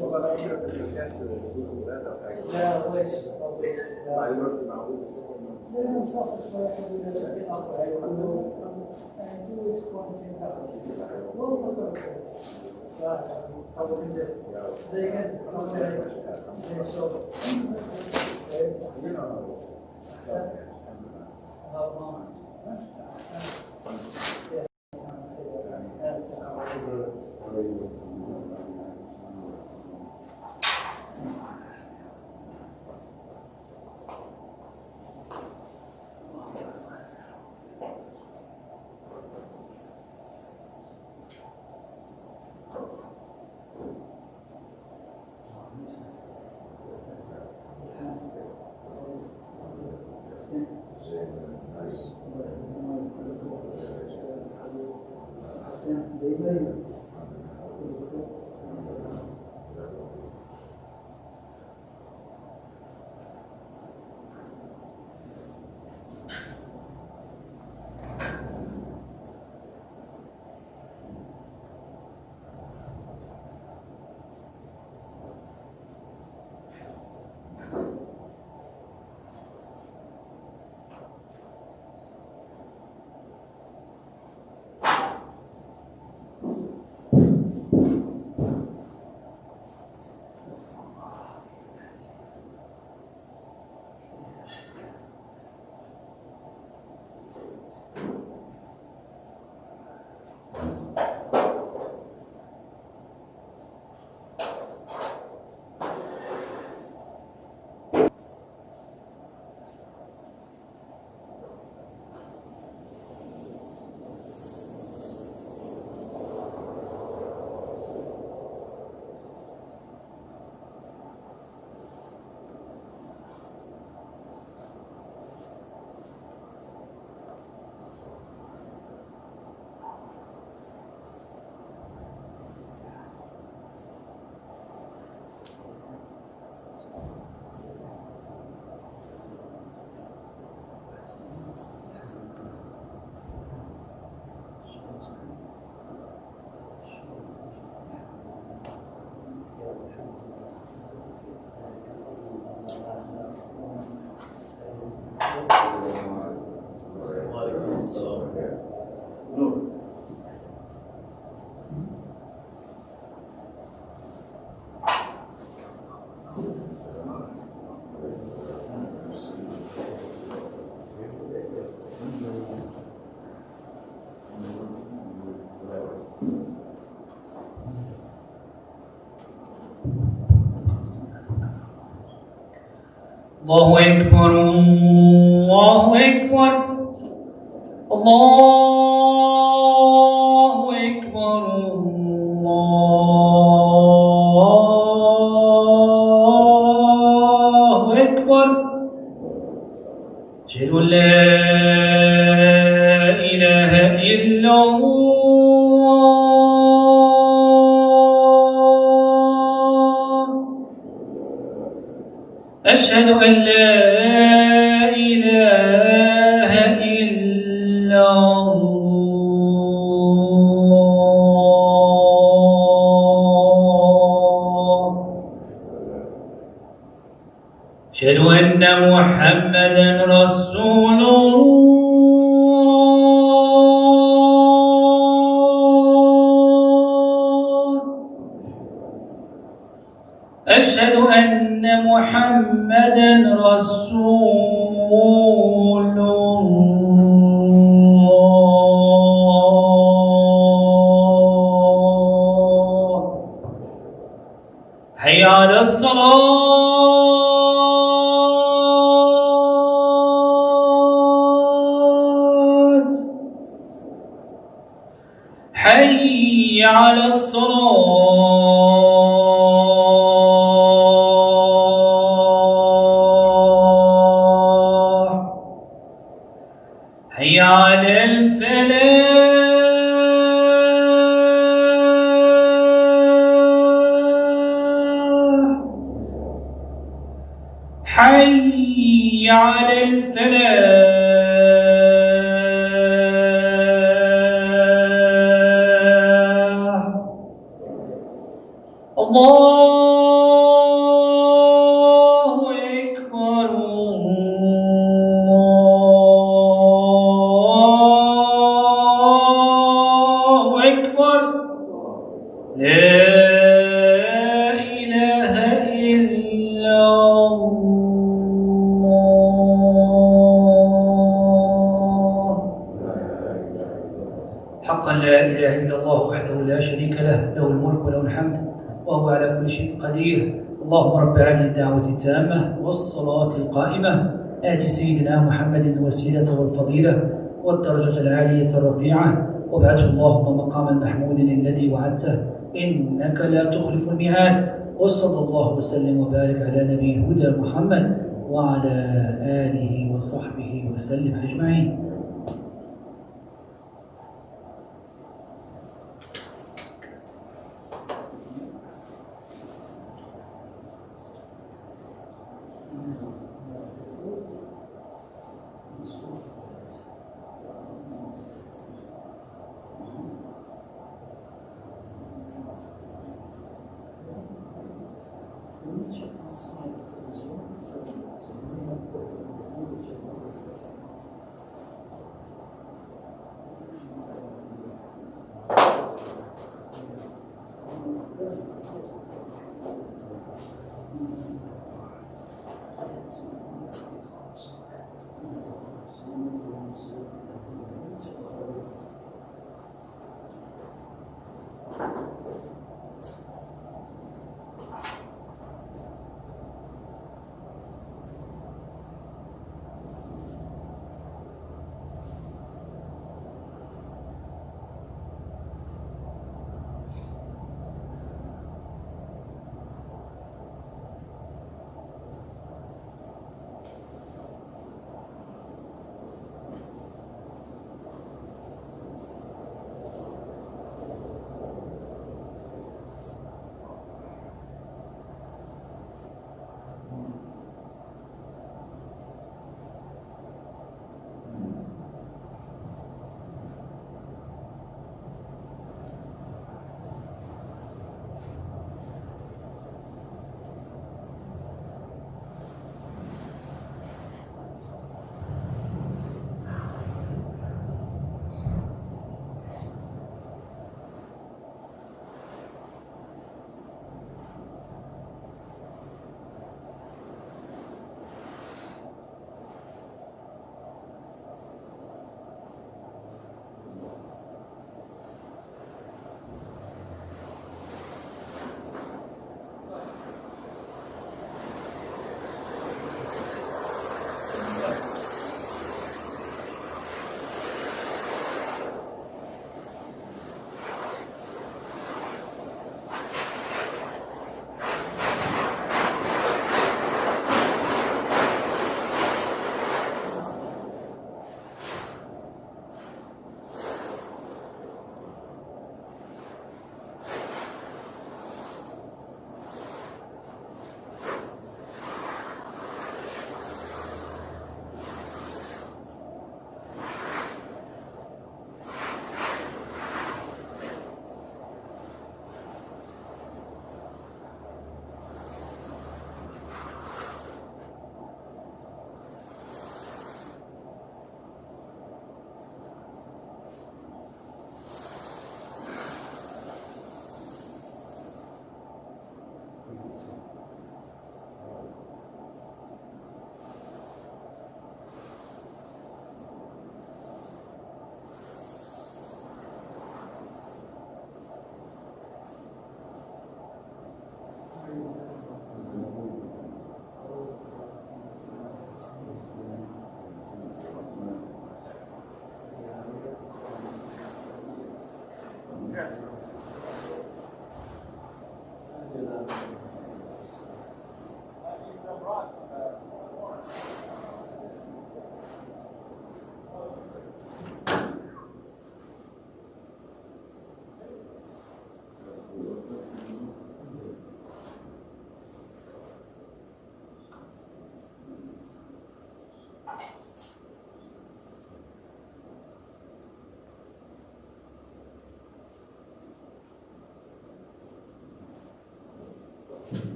والله لو كده في الكاس زوج ولاد او حاجه. لا ويش بعدين رحت معقول بس زي ما نصفر شويه حلوين لكن اقوى يقولون يعني تو ويش كوانتين والله زي كنت زي الشغل الله أكبر الله أكبر الله أكبر الله أكبر أشهد أن لا إله إلا الله أشهد أن لا إله إلا الله أشهد أن محمدًا رسول الله أشهد أن محمدًا رسول الله حي على الصلاة حي على الصلاة حي على الفلاح حي على الفلاح الله أكبر الله أكبر لا إله إلا الله حقا لا إله إلا الله وحده لا شريك له له الملك وله الحمد وهو على كل شيء قدير اللهم رب هذه الدعوة التامة والصلاة القائمة آت سيدنا محمد الوسيلة والفضيلة والدرجة العالية الرفيعة وابعثه اللهم مقاما محمودا الذي وعدته إنك لا تخلف الميعاد وصلى الله وسلم وبارك على نبي الهدى محمد وعلى آله وصحبه وسلم أجمعين.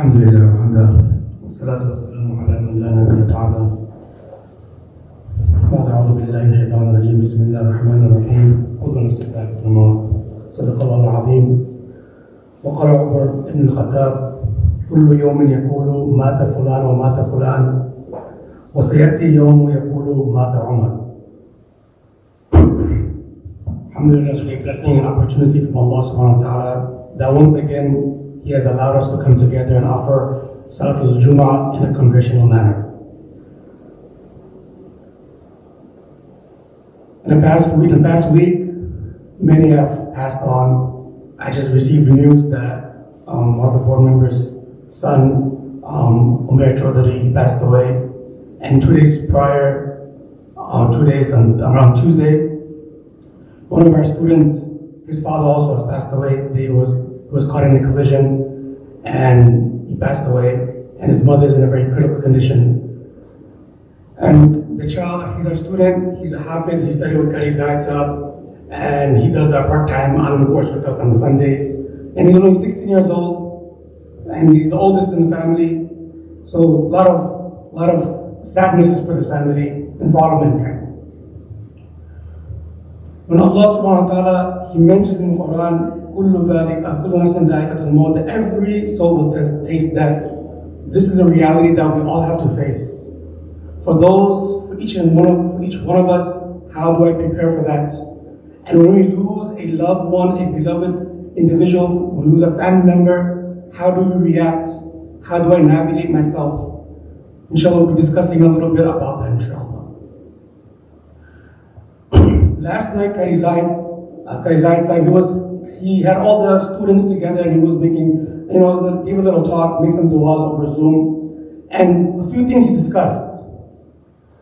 الحمد لله وحده والصلاة والسلام على من لا نبي بعده. بعد أعوذ بالله من الشيطان الرجيم. بسم الله الرحمن الرحيم. كل نفس ذائقة الموت. صدق الله العظيم. وقال عمر بن الخطاب: كل يوم يقول مات فلان ومات فلان، وسيأتي يوم يقول مات عمر. Alhamdulillah, it's a great blessing and opportunity from Allah subhanahu wa ta'ala that once again He has allowed us to come together and offer Salat al-Jummah in a congregational manner. In the past week, many have passed on. I just received news that one of the board members' son, Umair Chaudhary, passed away. And 2 days prior, around Tuesday, one of our students, his father also has passed away. He was caught in a collision and he passed away, and his mother is in a very critical condition. And the child, he's our student, he's a hafiz, he studied with Qari and he does a part-time alim course with us on Sundays. And he's only 16 years old, and he's the oldest in the family. So a lot of sadness for his family and for all of mankind. When Allah subhanahu wa ta'ala, He mentions in the Quran, that every soul will taste death. This is a reality that we all have to face. For each one of us, how do I prepare for that? And when we lose a loved one, a beloved individual, when we lose a family member, how do we react? How do I navigate myself? Inshallah, we'll be discussing a little bit about that, inshallah. Last night, Qari Zaid, he had all the students together and he was making, gave a little talk, made some du'as over Zoom. And a few things he discussed.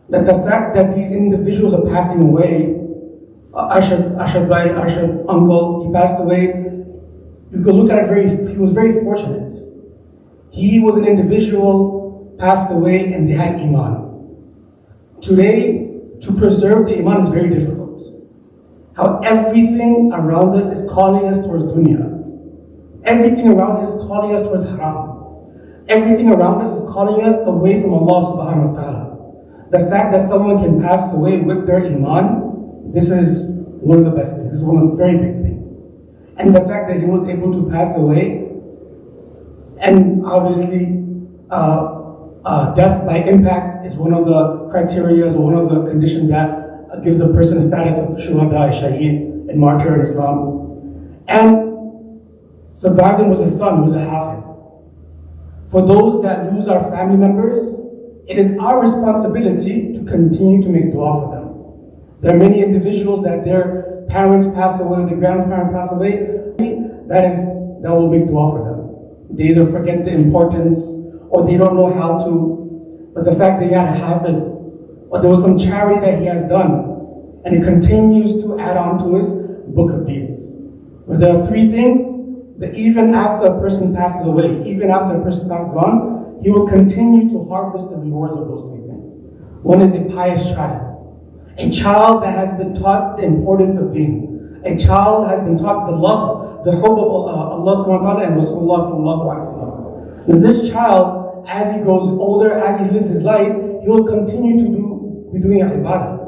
That the fact that these individuals are passing away, Arshad uncle, he passed away, you could look at it he was very fortunate. He was an individual, passed away, and they had Iman. Today, to preserve the Iman is very difficult. How everything around us is calling us towards dunya. Everything around us is calling us towards haram. Everything around us is calling us away from Allah subhanahu wa ta'ala. The fact that someone can pass away with their iman, this is one of the best things. This is one of the very big things. And the fact that he was able to pass away, and obviously death by impact is one of the criteria, or one of the conditions that gives the person a status of shuhada, shaheed, and martyr in Islam. And surviving was a son who was a hafiz. For those that lose our family members, it is our responsibility to continue to make dua for them. There are many individuals that their parents pass away, their grandparents pass away, that will make dua for them. They either forget the importance or they don't know how to, but the fact that he had a hafiz, or there was some charity that he has done, and he continues to add on to his book of deeds. But there are three things that even after a person passes away, even after a person passes on, he will continue to harvest the rewards of those three things. One is a pious child. A child that has been taught the importance of deen. A child has been taught the love, the hope of Allah subhanahu wa ta'ala and Rasulullah sallallahu alayhi wa sallam. Now this child, as he grows older, as he lives his life, he will continue to be doing ibadah.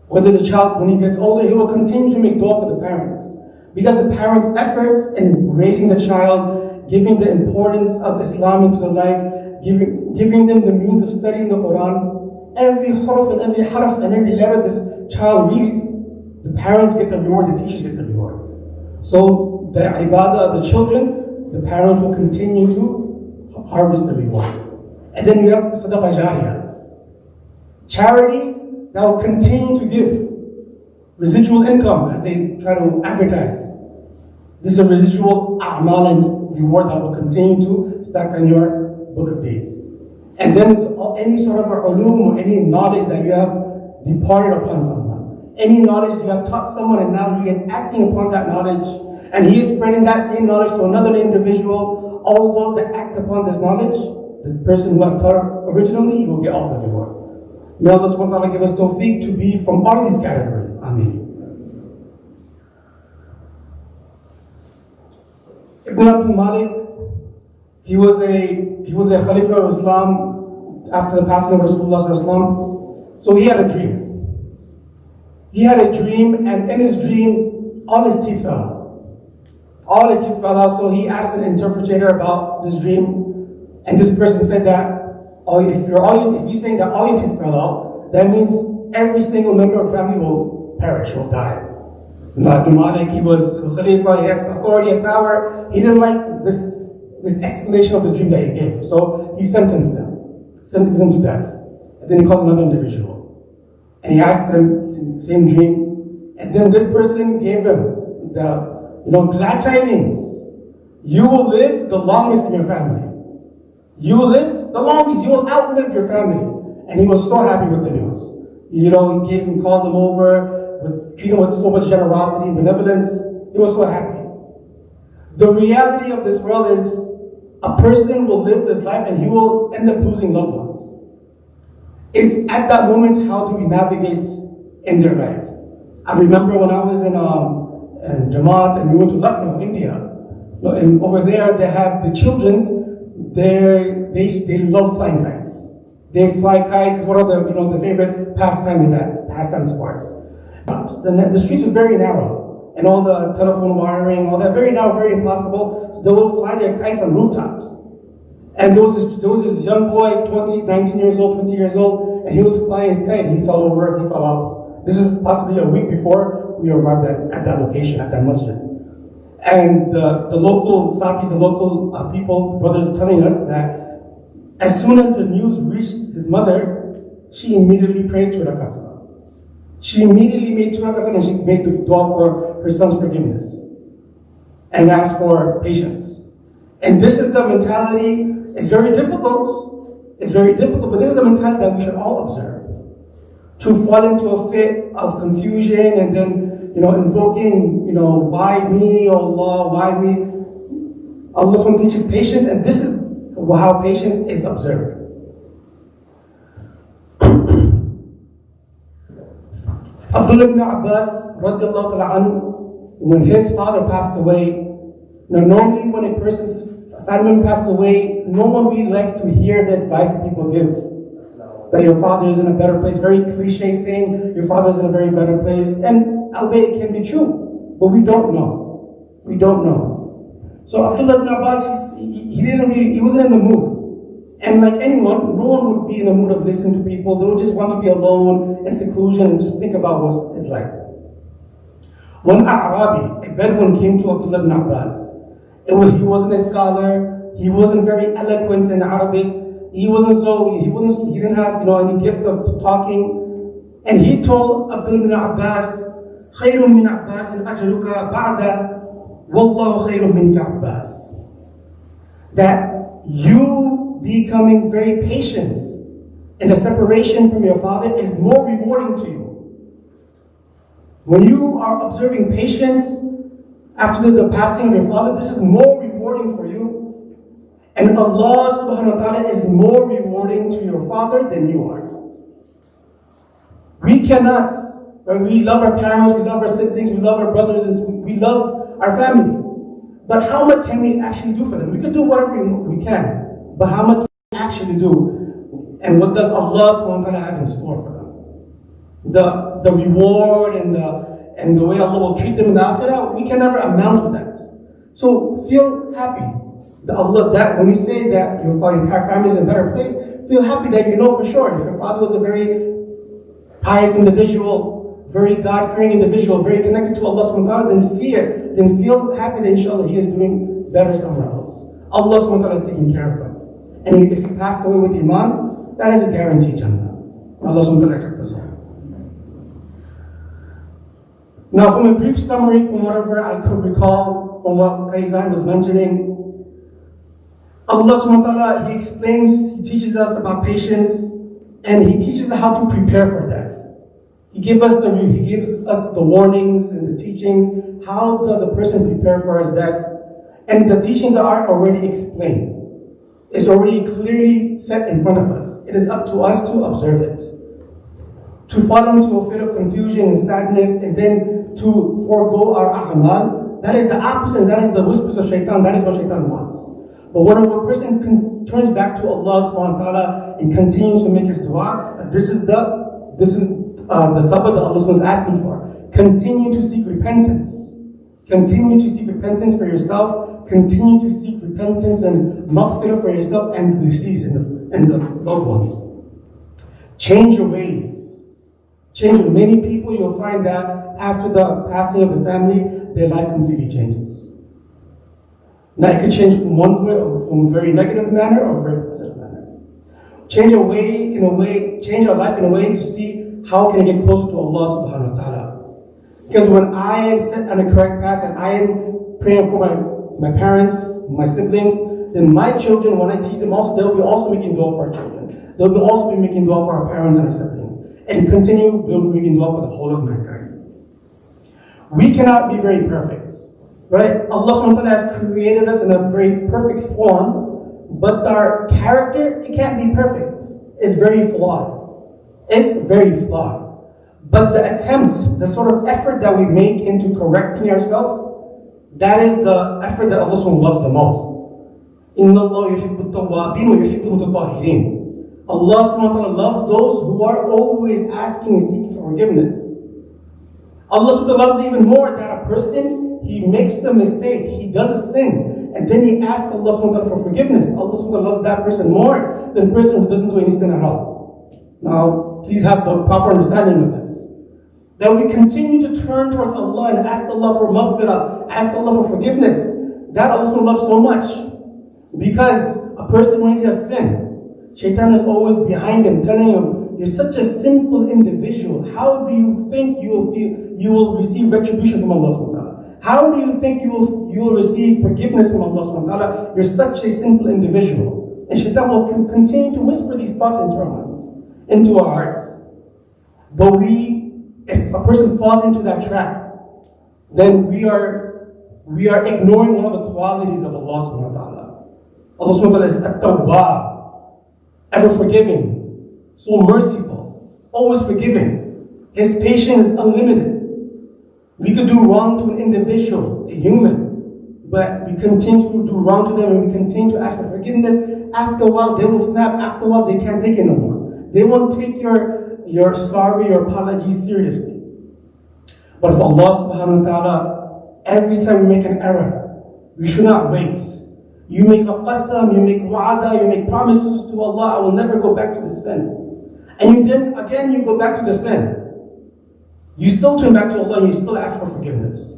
Whether the child, when he gets older, he will continue to make dua for the parents. Because the parents' efforts in raising the child, giving the importance of Islam into the life, giving them the means of studying the Quran, every huruf and every harf and every letter this child reads, the parents get the reward, the teachers get the reward. So the ibadah of the children, the parents will continue to harvest the reward. And then we have sadaqah jariyah. Charity that will continue to give residual income as they try to advertise. This is a residual a'mal and reward that will continue to stack on your book of deeds. And then it's any sort of ulum or any knowledge that you have departed upon someone. Any knowledge you have taught someone and now he is acting upon that knowledge and he is spreading that same knowledge to another individual. All those that act upon this knowledge, the person who has taught originally, he will get all the reward. May Allah subhanahu wa ta'ala give us tawfiq to be from all these categories. Ameen. Ibn Abdul Malik, he was a Khalifa of Islam after the passing of Rasulullah sallallahu alaihi wasallam. So he had a dream. He had a dream, and in his dream, all his teeth fell out. All his teeth fell out, so he asked an interpreter about this dream, and this person said that, if you're saying that all your teeth fell out, that means every single member of the family will perish, will die. Ibn Malik, he was a Khalifa, he had authority and power. He didn't like this explanation of the dream that he gave, so he sentenced them to death. And then he called another individual. And he asked them the same dream. And then this person gave him the glad tidings. You will live the longest in your family. You will live the longest. You will outlive your family. And he was so happy with the news. He called him over, treated him with so much generosity and benevolence. He was so happy. The reality of this world is a person will live this life and he will end up losing loved ones. It's at that moment, how do we navigate in their life? I remember when I was in Jummah and we went to Lucknow, India. And over there they have the children's, they love flying kites. They fly kites. It's one of the favorite pastime sports. The streets are very narrow, and all the telephone wiring, all that very narrow, very impossible. They will fly their kites on rooftops. And there was this young boy, 19 years old, 20 years old, and he was flying his kite. He fell over, he fell off. This is possibly a week before we arrived at that location, at that masjid. And the local Sakis, the local people, brothers are telling us that as soon as the news reached his mother, she immediately prayed 2 rakats. She immediately made 2 rakats and she made the dua for her son's forgiveness and asked for patience. And this is the mentality. It's very difficult. It's very difficult, but this is the mentality that we should all observe. To fall into a fit of confusion and then, invoking, why me, oh Allah, why me? Allah SWT teaches patience, and this is how patience is observed. Abdullah ibn Abbas, radiallahu ta'ala anhu, when his father passed away, normally when a person's family member passes away, no one really likes to hear the advice that people give. That your father is in a better place. Very cliche saying, your father is in a very better place. And albeit it can be true, but we don't know. We don't know. So Abdullah ibn Abbas, he wasn't in the mood. And like anyone, no one would be in the mood of listening to people. They would just want to be alone in seclusion and just think about what it's like. One A'rabi, a Bedouin, came to Abdullah ibn Abbas. He wasn't a scholar. He wasn't very eloquent in Arabic. He didn't have any gift of talking. And he told Abdullah ibn Abbas, خير من عباس أجلك بعد والله خير منك عباس. That you becoming very patient in the separation from your father is more rewarding to you. When you are observing patience after the passing of your father, this is more rewarding for you. And Allah subhanahu wa ta'ala is more rewarding to your father than you are. We cannot, right? We love our parents, we love our siblings, we love our brothers, we love our family. But how much can we actually do for them? We can do whatever we can, but how much can we actually do? And what does Allah subhanahu wa ta'ala have in store for them? The reward and the way Allah will treat them in the akhirah, we can never amount to that. So feel happy that when we say that your family is in a better place, feel happy that you know for sure. If your father was a very pious individual, very God-fearing individual, very connected to Allah subhanahu wa ta'ala, then feel happy that inshallah he is doing better somewhere else. Allah subhanahu wa ta'ala is taking care of him. And if he passed away with Iman, that is a guaranteed Jannah. Allah subhanahu wa ta'ala accept us all. Now, from a brief summary, from whatever I could recall, from what Qari was mentioning, Allah subhanahu wa ta'ala, He explains, He teaches us about patience, and He teaches us how to prepare for death. He gives us the warnings and the teachings. How does a person prepare for his death? And the teachings are already explained. It's already clearly set in front of us. It is up to us to observe it. To fall into a fit of confusion and sadness, and then to forego our a'mal, that is the opposite, that is the whispers of shaitan, that is what shaitan wants. But when a person turns back to Allah subhanahu wa ta'ala and continues to make his dua, this is the sabbath that Allah is asking for. Continue to seek repentance. Continue to seek repentance for yourself. Continue to seek repentance and maghfirah for yourself and the deceased and the loved ones. Change your ways. Change. Many people, you'll find that after the passing of the family, their life completely changes. Now it could change from one way, or from a very negative manner, or a very positive manner. Change our life in a way to see how can I get closer to Allah subhanahu wa ta'ala. Because when I am set on the correct path and I am praying for my parents, my siblings, then my children, when I teach them also, they'll be also making dua for our children. They'll be also be making dua for our parents and our siblings. And continue making dua for the whole of mankind. We cannot be very perfect, right? Allah subhanahu wa ta'ala has created us in a very perfect form, but our character, it can't be perfect. It's very flawed. It's very flawed. But the attempt, the sort of effort that we make into correcting ourselves, that is the effort that Allah subhanahu wa ta'ala loves the most. Inna Allah yuhibbu at-tawwabin wa yuhibbu al-mutatahhirin. Allah subhanahu wa ta'ala loves those who are always asking and seeking for forgiveness. Allah subhanahu wa ta'ala loves even more that a person, he makes a mistake, he does a sin, and then he asks Allah subhanahu wa ta'ala for forgiveness. Allah subhanahu wa ta'ala loves that person more than the person who doesn't do any sin at all. Now, please have the proper understanding of this. That we continue to turn towards Allah and ask Allah for maghfirah, ask Allah for forgiveness. That Allah subhanahu wa ta'ala loves so much. Because a person, when he does sin, Shaitan is always behind him, telling him, you're such a sinful individual. How do you think you will receive retribution from Allah subhanahu wa ta'ala? How do you think you will receive forgiveness from Allah subhanahu wa ta'ala? You're such a sinful individual. And Shaitan will continue to whisper these thoughts into our minds, into our hearts. But if a person falls into that trap, then we are ignoring one of the qualities of Allah subhanahu wa ta'ala. Allah subhanahu wa ta'ala is at-tawwab, ever forgiving, so merciful, always forgiving. His patience is unlimited. We could do wrong to an individual, a human, but we continue to do wrong to them and we continue to ask for forgiveness. After a while, they will snap. After a while, they can't take it no more. They won't take your sorry, your apology seriously. But if Allah subhanahu wa ta'ala, every time we make an error, we should not wait. You make a qasam, you make wa'ada, you make promises to Allah, I will never go back to the sin. And then again you go back to the sin. You still turn back to Allah and you still ask for forgiveness.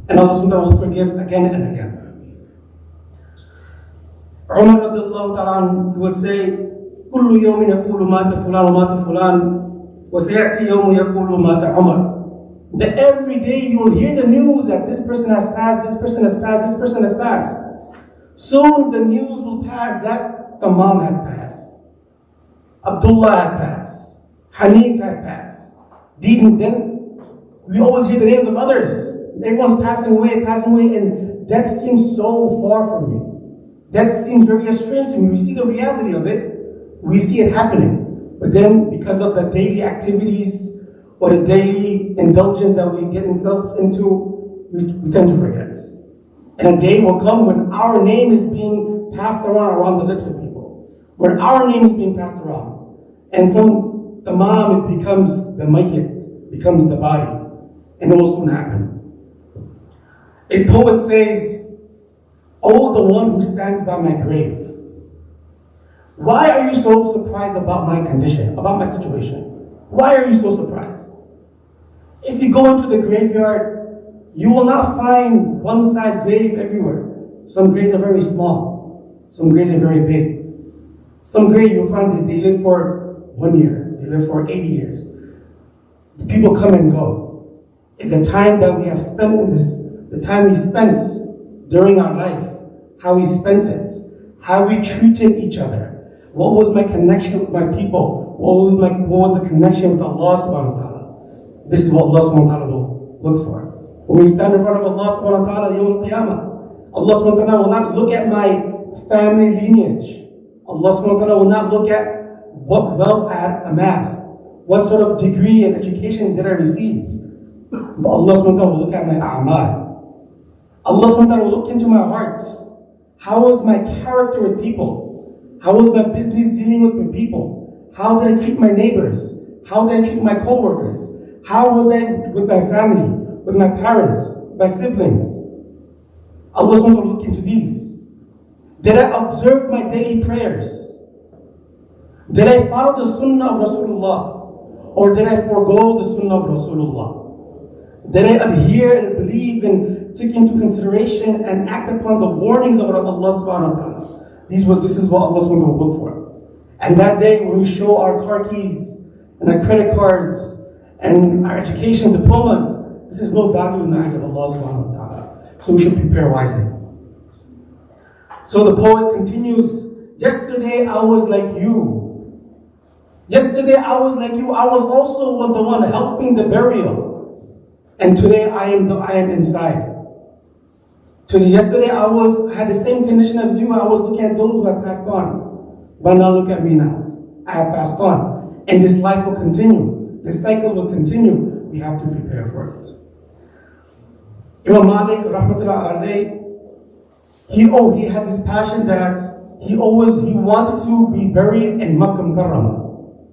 And Allah subhanahu wa ta'ala will forgive again and again. Umar radiallahu ta'ala, he would say, كل يوم يقول مات فلان ومات فلان وسيأتي يوم يقول مات عمر. That every day you will hear the news that this person has passed, this person has passed, this person has passed. Soon the news will pass that Tammam had passed, Abdullah had passed, Hanif had passed. Then we always hear the names of others. Everyone's passing away, and death seems so far from me. Death seems very strange to me. We see the reality of it, we see it happening. But then because of the daily activities, or the daily indulgence that we get ourselves into, we tend to forget. And a day will come when our name is being passed around the lips of people. When our name is being passed around. And from the mom, it becomes the mayyit, becomes the body. And it will soon happen. A poet says, "Oh, the one who stands by my grave. Why are you so surprised about my condition, about my situation? Why are you so surprised? If you go into the graveyard, you will not find one-size grave everywhere. Some graves are very small. Some graves are very big. Some graves you'll find that they live for 1 year. They live for 80 years. The people come and go. It's a time that we have spent in this, the time we spent during our life, how we spent it, how we treated each other. What was my connection with my people? What was the connection with Allah subhanahu wa ta'ala? This is what Allah subhanahu wa ta'ala will look for. When we stand in front of Allah subhanahu wa ta'ala, Yawm al-Qiyamah, Allah subhanahu wa ta'ala will not look at my family lineage. Allah subhanahu wa ta'ala will not look at what wealth I had amassed, what sort of degree and education did I receive. But Allah subhanahu wa ta'ala will look at my a'mal. Allah subhanahu wa ta'ala will look into my heart. How was my character with people? How was my business dealing with my people? How did I treat my neighbors? How did I treat my co-workers? How was I with my family, with my parents, my siblings? Allah wants to look into these. Did I observe my daily prayers? Did I follow the sunnah of Rasulullah? Or did I forego the sunnah of Rasulullah? Did I adhere and believe and take into consideration and act upon the warnings of Allah subhanahu wa ta'ala? This is what Allah subhanahu wa ta'ala will look for. And that day when we show our car keys and our credit cards and our education diplomas, this is no value in the eyes of Allah subhanahu wa ta'ala. So we should prepare wisely. So the poet continues, yesterday I was like you. Yesterday I was like you. I was also the one helping the burial. And today I am inside. Yesterday I had the same condition as you. I was looking at those who have passed on. But now look at me now. I have passed on. And this life will continue. This cycle will continue. We have to prepare for it. Imam Malik, rahmatullah alayhi, he had this passion that he wanted to be buried in Makkah Mukarramah.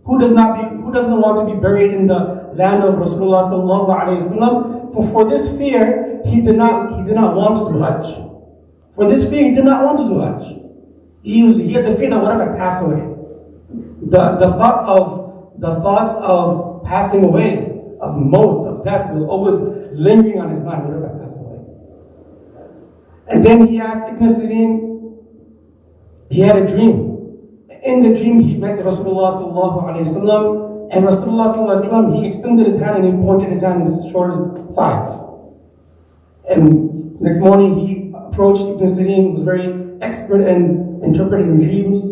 Who doesn't want to be buried in the land of Rasulullah sallallahu alayhi wasallam? For this fear, he did not want to do Hajj. For this fear, he did not want to do Hajj. He had the fear that what if I pass away? The thought of passing away, of maut, of death, was always lingering on his mind. What if I pass away? And then he asked Ibn Sirin, he had a dream. In the dream, he met Rasulullah sallallahu alayhi wasallam, and Rasulullah sallallahu alayhi wasallam, he extended his hand and he pointed his hand and he showed 5. And next morning, he approached Ibn Sirin, who was very expert in interpreting dreams.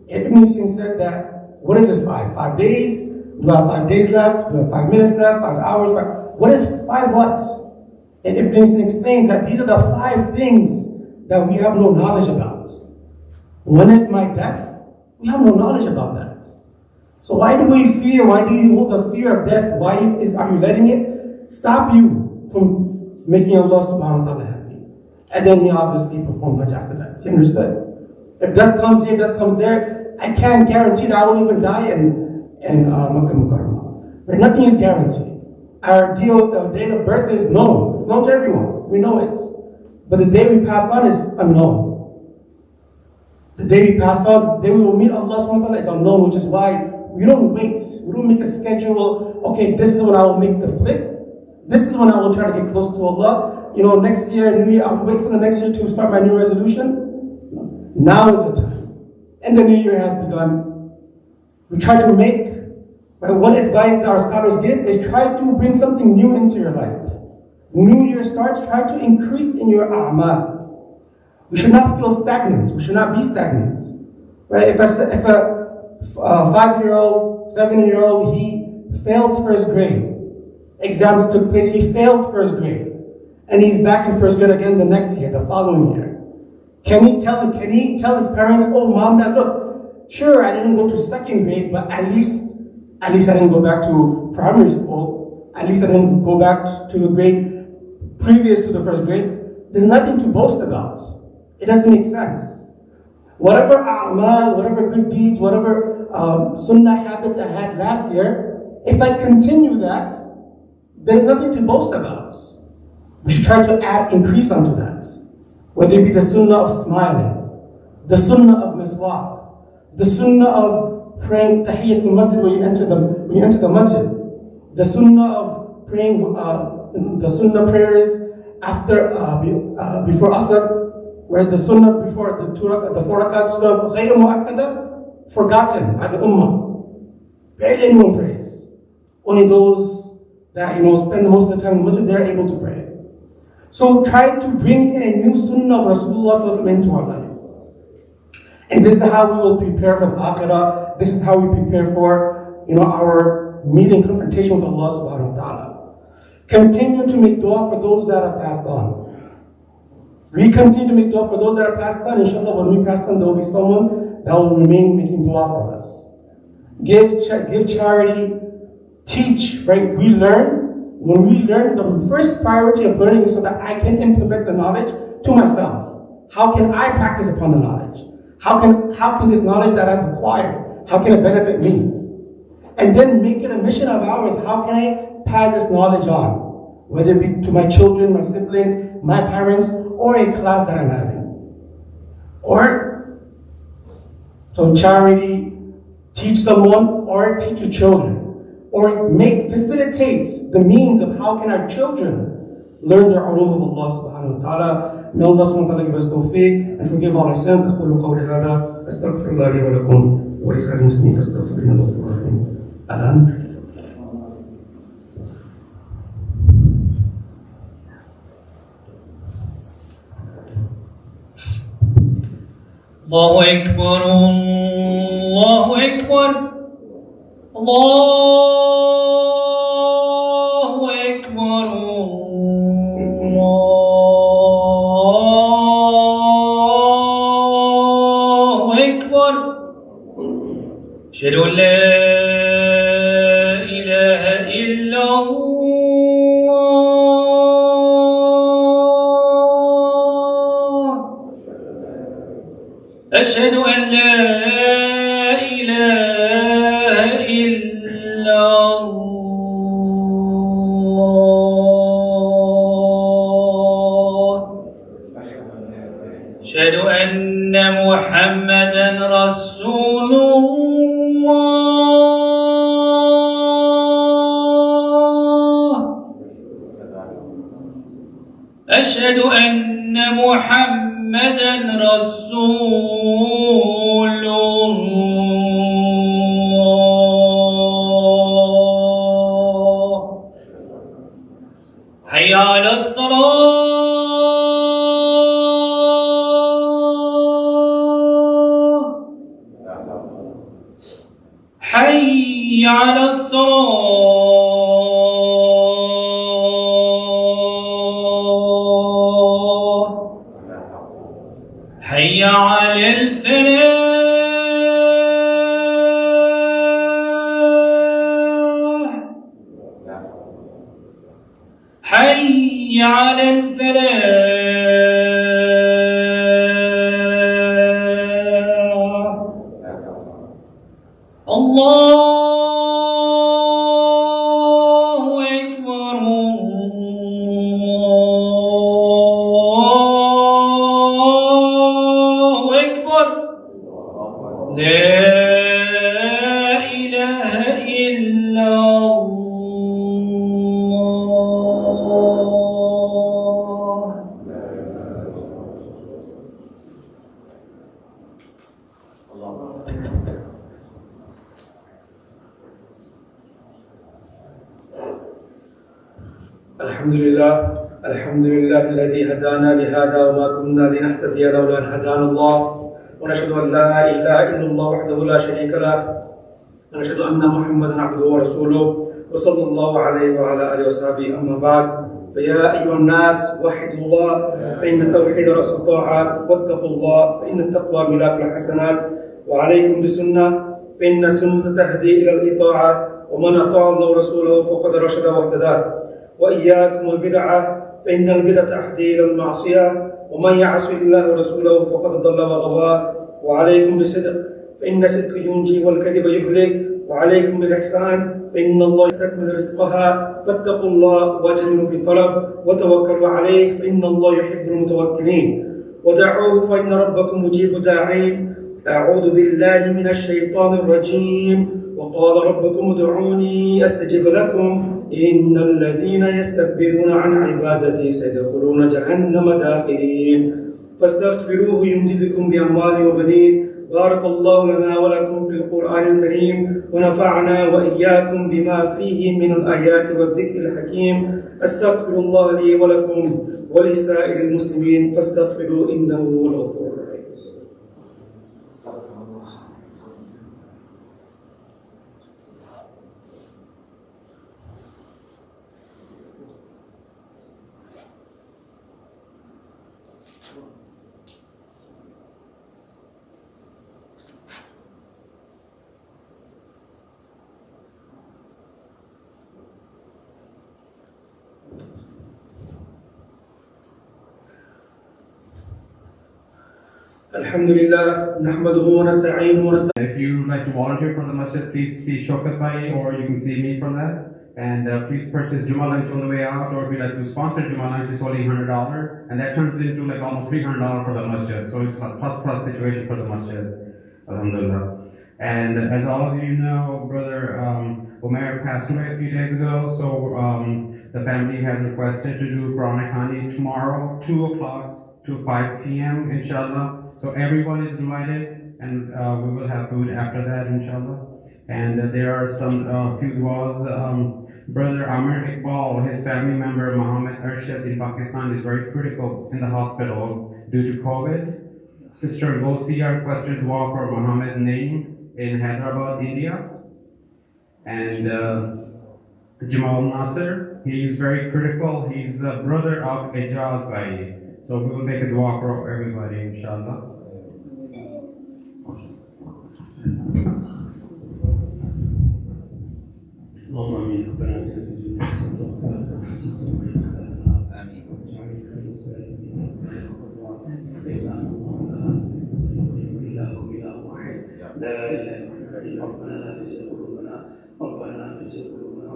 And Ibn Sirin said that, what is this 5? 5 days? Do I have 5 days left? Do I have 5 minutes left? 5 hours? What is 5 what? And Ibn Sirin explains that these are the 5 things that we have no knowledge about. One is my death. We have no knowledge about that. So why do we fear? Why do you hold the fear of death? Are you letting it stop you from making Allah subhanahu wa ta'ala happy? And then he obviously performed Hajj after that. You understand? If death comes here, death comes there, I can't guarantee that I will even die in Makkah Mukarramah. But nothing is guaranteed. Our date of birth is known. It's known to everyone. We know it. But the day we pass on is unknown. The day we pass on, the day we will meet Allah subhanahu wa ta'ala is unknown, which is why we don't wait. We don't make a schedule. Okay, this is when I will make the flip. This is when I will try to get close to Allah. Next year, New Year, I'll wait for the next year to start my new resolution. Now is the time. And the new year has begun. We try to make, one advice that our scholars give is try to bring something new into your life. New year starts, try to increase in your a'mal. We should not feel stagnant. We should not be stagnant. Right? If a 5-year-old, 7-year-old, he fails first grade. Exams took place, he fails first grade. And he's back in first grade again the next year, the following year. Can he tell his parents, oh mom, dad, look, sure I didn't go to second grade, but at least I didn't go back to primary school. at least I didn't go back to the grade previous to the first grade, there's nothing to boast about. It doesn't make sense. Whatever a'mal, whatever good deeds, whatever sunnah habits I had last year, if I continue that, there's nothing to boast about. We should try to add increase onto that. Whether it be the sunnah of smiling, the sunnah of miswak, the sunnah of praying tahiyyatul masjid when you enter the masjid, the sunnah of praying the sunnah prayers after before asr, where the sunnah before the 4 rakat sunnah ghayr mu'akkada, forgotten by the ummah. Barely anyone prays. Only those that spend most of the time in the masjid, they're able to pray. So try to bring a new sunnah of Rasulullah into our life. And this is how we will prepare for the akhirah. This is how we prepare for our meeting, confrontation with Allah subhanahu wa ta'ala. Continue to make dua for those that have passed on. We continue to make dua for those that are passed on. Inshallah, when we pass on, there will be someone that will remain making dua for us. Give charity, teach, right? We learn. When we learn, the first priority of learning is so that I can implement the knowledge to myself. How can I practice upon the knowledge? How can this knowledge that I've acquired, how can it benefit me? And then make it a mission of ours. How can I pass this knowledge on? Whether it be to my children, my siblings, my parents, or a class that I'm having. So charity, teach someone, or teach your children. Or facilitate the means of how can our children learn their ulum of Allah subhanahu wa ta'ala. May Allah subhanahu wa ta'ala give us tawfiq and forgive all our sins. أقول قولي هذا أستغفر الله لي ولكم ولسائر المسلمين فاستغفروه إنه غفور رحيم. أذان. الله أكبر الله أكبر الله أكبر الله أكبر أشهد أن لا إله إلا الله أشهد أن لا إله إلا الله أشهد أن محمدًا رسول الله أشهد أن محمدًا رسول الله حي على الصلاة حي على الصلاة حي على الفلاح حي على الفلاح الله أكبر الله أكبر لا إله إلا الله الحمد لله الذي هدانا لهذا وما كنا لنهتدي لولا أن هدانا الله ونشهد أن لا إله إلا الله وحده لا شريك له ونشهد أن محمدا عبده ورسوله وصلى الله عليه وعلى آله وصحبه أما بعد فيا أيها الناس وحدوا الله فإن التوحيد رأس الطاعات واتقوا الله فإن التقوى ملاك الحسنات وعليكم بسنة فإن السنة تهدي إلى الإطاعة ومن أطاع الله ورسوله فقد رشد واهتدى. وإياكم البدعة فإن البدعة تهدي إلى المعصية، ومن يعص الله ورسوله فقد ضل وغوى. وعليكم بالصدق فإن الصدق ينجي والكذب يهلك. وعليكم بالإحسان فإن الله يستكمل رزقها. فاتقوا الله واجملوا في الطلب وتوكلوا عليه فإن الله يحب المتوكلين. ودعوه فإن ربكم مجيب الداعين. أعوذ بالله من الشيطان الرجيم. وقال ربكم ادعوني أستجب لكم إن الذين يستكبرون عن عبادتي سيدخلون جهنم داخرين. فاستغفروه يمددكم بأموال وبنين. بارك الله لنا ولكم في القرآن الكريم ونفعنا وإياكم بما فيه من الآيات والذكر الحكيم. أستغفر الله لي ولكم ولسائر المسلمين فاستغفروا إنه هو الغفور الرحيم. Alhamdulillah, nahmaduhu wa nasta'inuhu wa nasta'in. If you would like to volunteer for the masjid, please see Shaukat Bhai or you can see me from that. And please purchase Jummah lunch on the way out, or if you'd like to sponsor Jummah lunch, it's only $100. And that turns into like almost $300 for the masjid. So it's a plus situation for the masjid. Alhamdulillah. And as all of you know, Brother Umair passed away a few days ago. So the family has requested to do Quranic Hani tomorrow, 2 o'clock to 5 p.m. inshallah. So everyone is invited, and we will have food after that, inshallah. And there are some few du'as. Brother Amir Iqbal, his family member Muhammad Arshad in Pakistan is very critical in the hospital due to COVID. Sister Gosia requested dua for Muhammad Naeem in Hyderabad, India. And Jamal Nasser, he's very critical. He's a brother of Ejaz Bhai. So we will make a dua for everybody, inshallah. اللهم امين. ربنا اتنا في الدنيا حسنه وفي الاخره حسنه وقنا عذاب النار. امين. واجعلنا من المستقيمين. إلهكم إله واحد لا إله إلا الله. ربنا لا تزغ قلوبنا ربنا لا تزغ قلوبنا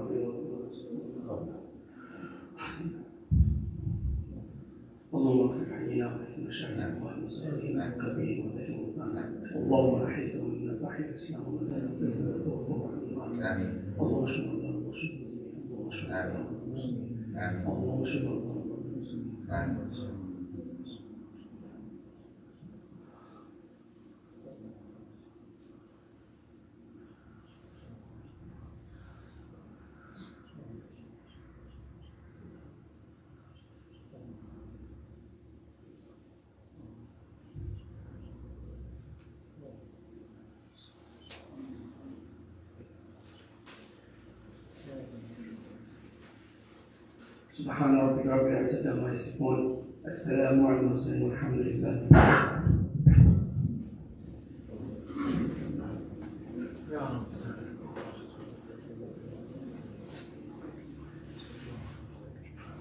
اللهم اغفر حينا وللمشايخ والمساكين والكبير وذوي الإيمان. اللهم أحيهم من الوحي الإسلام ومن الفقه والفقه والإيمان. اللهم اشف اللهم اشف اللهم اشف اللهم اشف اللهم اشف. سبحان ربك رب العزة عما يصفون. السلام على المرسلين والحمد لله.